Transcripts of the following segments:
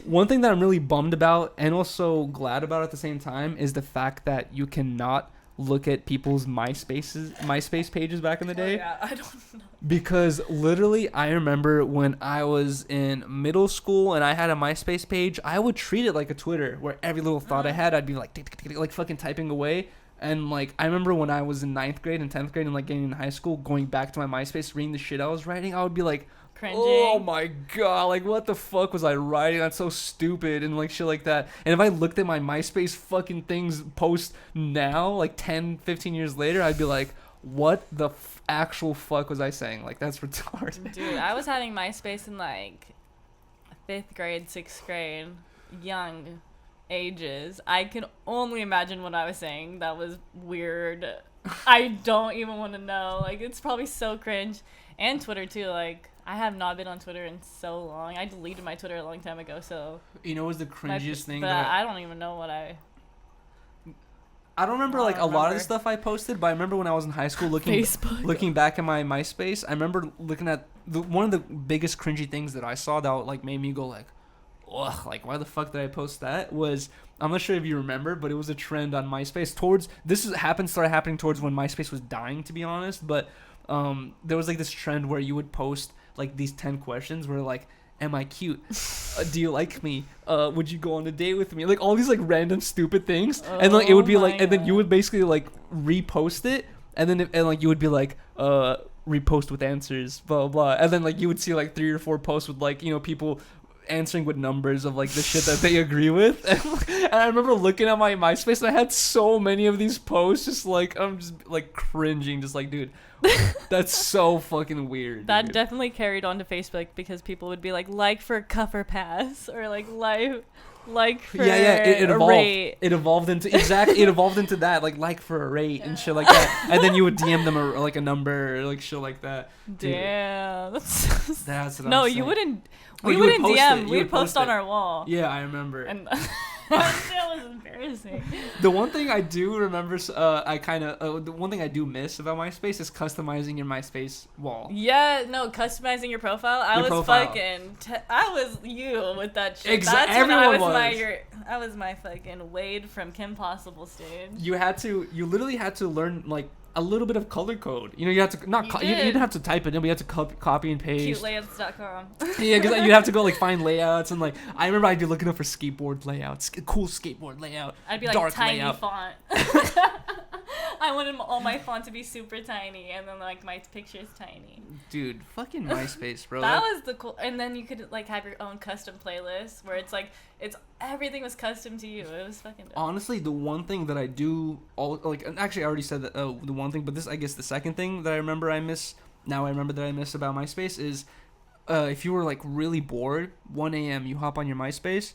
One thing that I'm really bummed about and also glad about at the same time is the fact that you cannot look at people's MySpace pages back in the day. Oh, yeah, I don't know. Because literally, I remember when I was in middle school and I had a MySpace page, I would treat it like a Twitter, where every little thought I had, I'd be like, tick, tick, tick, like fucking typing away. And like, I remember when I was in 9th grade and 10th grade and like getting in high school, going back to my MySpace, reading the shit I was writing, I would be like, Cringing. oh my god, like what the fuck was I writing? That's so stupid and like shit like that. And if I looked at my MySpace fucking things post now, like 10, 15 years later, I'd be like, what the actual fuck was I saying? Like, that's retarded. Dude, I was having MySpace in like 5th grade, 6th grade, young ages. I can only imagine what I was saying. That was weird. I don't even want to know. Like, it's probably so cringe. And Twitter too. Like, I have not been on Twitter in so long. I deleted my Twitter a long time ago. So you know, what was the cringiest thing? But I don't even know what I don't remember like a lot of the stuff I posted, but I remember when I was in high school looking back at my MySpace, I remember looking at one of the biggest cringy things that I saw that like made me go like, ugh, like why the fuck did I post that? Was, I'm not sure if you remember, but it was a trend on MySpace started happening towards when MySpace was dying, to be honest. But there was like this trend where you would post like these 10 questions where like, am I cute? Do you like me? Would you go on a date with me? Like all these like random stupid things, and like it would be like, and then you would basically like repost it, and then like you would be like, repost with answers, blah blah blah, and then like you would see like 3 or 4 posts with like, you know, people answering with numbers of like the shit that they agree with. And I remember looking at my MySpace and I had so many of these posts, just like I'm just like cringing, just like, dude, that's so fucking weird. That dude. definitely carried on to Facebook because people would be like for cover pass or like for it evolved. rate. It evolved into that, like for a rate and shit like that. And then you would DM them like a number or like shit like that. Dude. Damn, that's what no, I'm you saying. wouldn't. Oh, We you would wouldn't post DM. it. You We'd would post post on it. our wall. Yeah, I remember. And that was embarrassing. The one thing I do remember, the one thing I do miss about MySpace is customizing your MySpace wall. Yeah, no, customizing your profile. I was you with that shit. Exactly. That's when Everyone I was my fucking Wade from Kim Possible stage. You literally had to learn like a little bit of color code. You know, you had to you didn't have to type it in, but you had to copy and paste. Cutelayouts.com. Yeah, because you'd have to go like find layouts and like I remember I'd be looking up for skateboard layouts, cool skateboard layout. I'd be like dark tiny layout. font. I wanted all my font to be super tiny, and then like my picture's tiny. Dude, fucking MySpace, bro. That was the cool. And then you could like have your own custom playlist where it's like everything was custom to you. It was fucking dope. Honestly, the one thing that I do and actually I already said that the one thing, but this I guess the second thing that I remember I miss about MySpace is if you were like really bored, 1 a.m. you hop on your MySpace,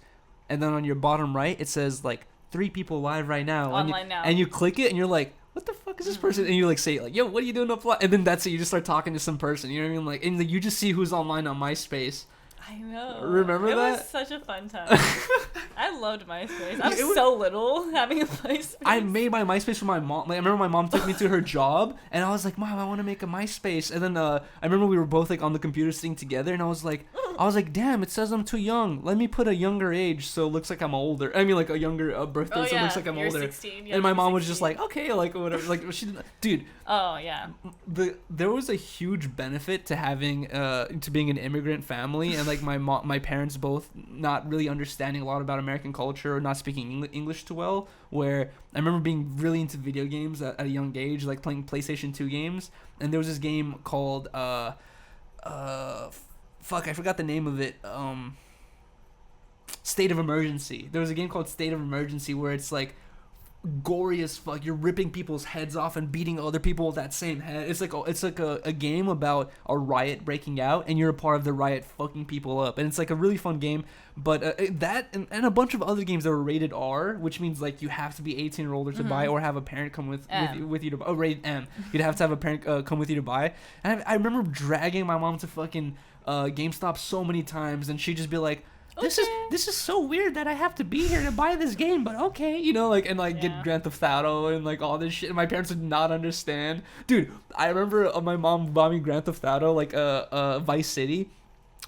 and then on your bottom right it says like 3 people live right now. Online now. And you click it and you're like, what the fuck is this person? And you like say like, yo, what are you doing up? And then that's it. You just start talking to some person. You know what I mean? Like, and you just see who's online on MySpace. I know. Remember that? It that? was such a fun time. I loved MySpace. I was so little having a MySpace. I made my MySpace for my mom. Like, I remember my mom took me to her job, and I was like, Mom, I want to make a MySpace. And then I remember we were both like on the computer sitting together, and I was like, damn, it says I'm too young. Let me put a younger age so it looks like I'm older. I mean, like a younger birthday so it looks like I'm older. 16, and my mom was just like, okay, like whatever. Like she didn't, dude. Oh yeah. There was a huge benefit to having to being an immigrant family, and like my parents both not really understanding a lot about American culture or not speaking English too well. Where I remember being really into video games at a young age, like playing PlayStation 2 games, and there was this game called fuck, I forgot the name of it. State of Emergency. There was a game called State of Emergency where it's like gory as fuck. You're ripping people's heads off and beating other people with that same head. It's like a game about a riot breaking out, and you're a part of the riot fucking people up. And it's like a really fun game. But that and a bunch of other games that were rated R, which means like you have to be 18 or older to buy, or have a parent come with you to buy. Oh, rated M. You'd have to have a parent come with you to buy. And I remember dragging my mom to fucking GameStop so many times, and she'd just be like, This is so weird that I have to be here to buy this game, but okay, you know, like, and like get Grand Theft Auto and like all this shit, and my parents would not understand. Dude, I remember my mom bought me Grand Theft Auto, like Vice City,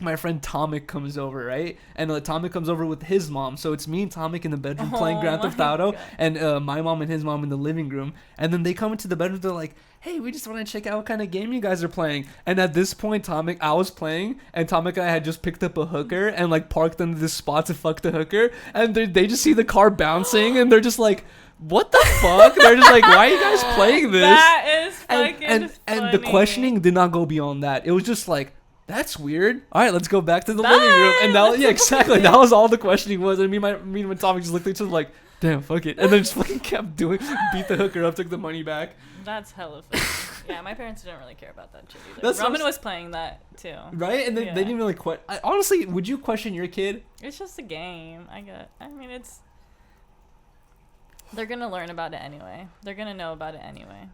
my friend Tomic comes over, right? And Tomic comes over with his mom. So it's me and Tomic in the bedroom playing Grand Theft Auto, and my mom and his mom in the living room. And then they come into the bedroom, they're like, hey, we just want to check out what kind of game you guys are playing. And at this point, I was playing, and Tomic and I had just picked up a hooker and like parked under this spot to fuck the hooker. And they just see the car bouncing, and they're just like, what the fuck? They're just like, why are you guys playing this? That is fucking funny. And the questioning did not go beyond that. It was just like, that's weird. All right, let's go back to the living room. And now, yeah, exactly. That was all the questioning was. And me and my Tommy just looked at each other like, damn, fuck it. And then just fucking kept doing, beat the hooker up, took the money back. That's hella funny. Yeah, my parents didn't really care about that shit either. Roman was playing that too. Right? And they didn't really honestly, would you question your kid? It's just a game. I mean, they're gonna learn about it anyway. They're gonna know about it anyway.